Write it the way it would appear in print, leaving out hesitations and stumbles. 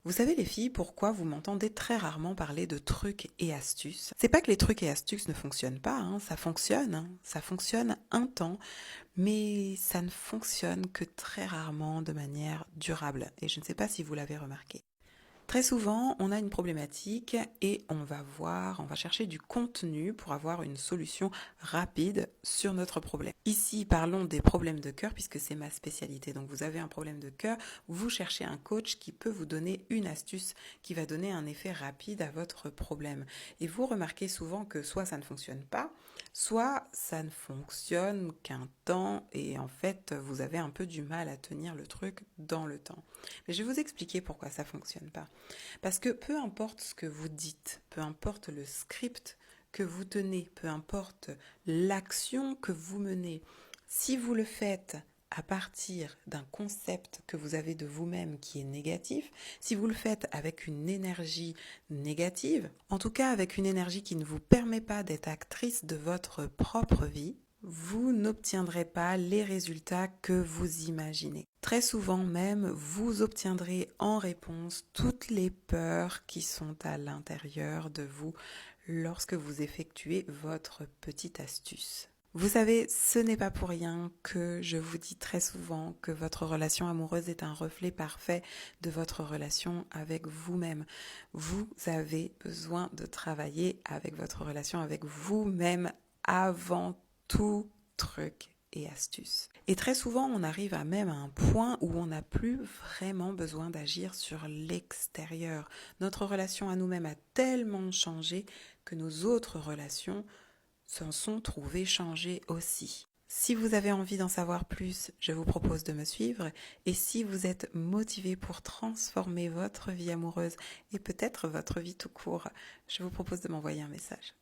Vous savez les filles, pourquoi vous m'entendez très rarement parler de trucs et astuces? C'est pas que les trucs et astuces ne fonctionnent pas, hein, ça fonctionne un temps, mais ça ne fonctionne que très rarement de manière durable. Et je ne sais pas si vous l'avez remarqué. Très souvent, on a une problématique et on va chercher du contenu pour avoir une solution rapide sur notre problème. Ici, parlons des problèmes de cœur puisque c'est ma spécialité. Donc vous avez un problème de cœur, vous cherchez un coach qui peut vous donner une astuce qui va donner un effet rapide à votre problème. Et vous remarquez souvent que soit ça ne fonctionne pas, soit ça ne fonctionne qu'un temps et en fait, vous avez un peu du mal à tenir le truc dans le temps. Mais je vais vous expliquer pourquoi ça ne fonctionne pas. Parce que peu importe ce que vous dites, peu importe le script que vous tenez, peu importe l'action que vous menez, si vous le faites à partir d'un concept que vous avez de vous-même qui est négatif, si vous le faites avec une énergie négative, en tout cas avec une énergie qui ne vous permet pas d'être actrice de votre propre vie, vous n'obtiendrez pas les résultats que vous imaginez. Très souvent même, vous obtiendrez en réponse toutes les peurs qui sont à l'intérieur de vous lorsque vous effectuez votre petite astuce. Vous savez, ce n'est pas pour rien que je vous dis très souvent que votre relation amoureuse est un reflet parfait de votre relation avec vous-même. Vous avez besoin de travailler avec votre relation avec vous-même avant tout truc et astuce. Et très souvent, on arrive à même à un point où on n'a plus vraiment besoin d'agir sur l'extérieur. Notre relation à nous-mêmes a tellement changé que nos autres relations s'en sont trouvées changées aussi. Si vous avez envie d'en savoir plus, je vous propose de me suivre. Et si vous êtes motivé pour transformer votre vie amoureuse et peut-être votre vie tout court, je vous propose de m'envoyer un message.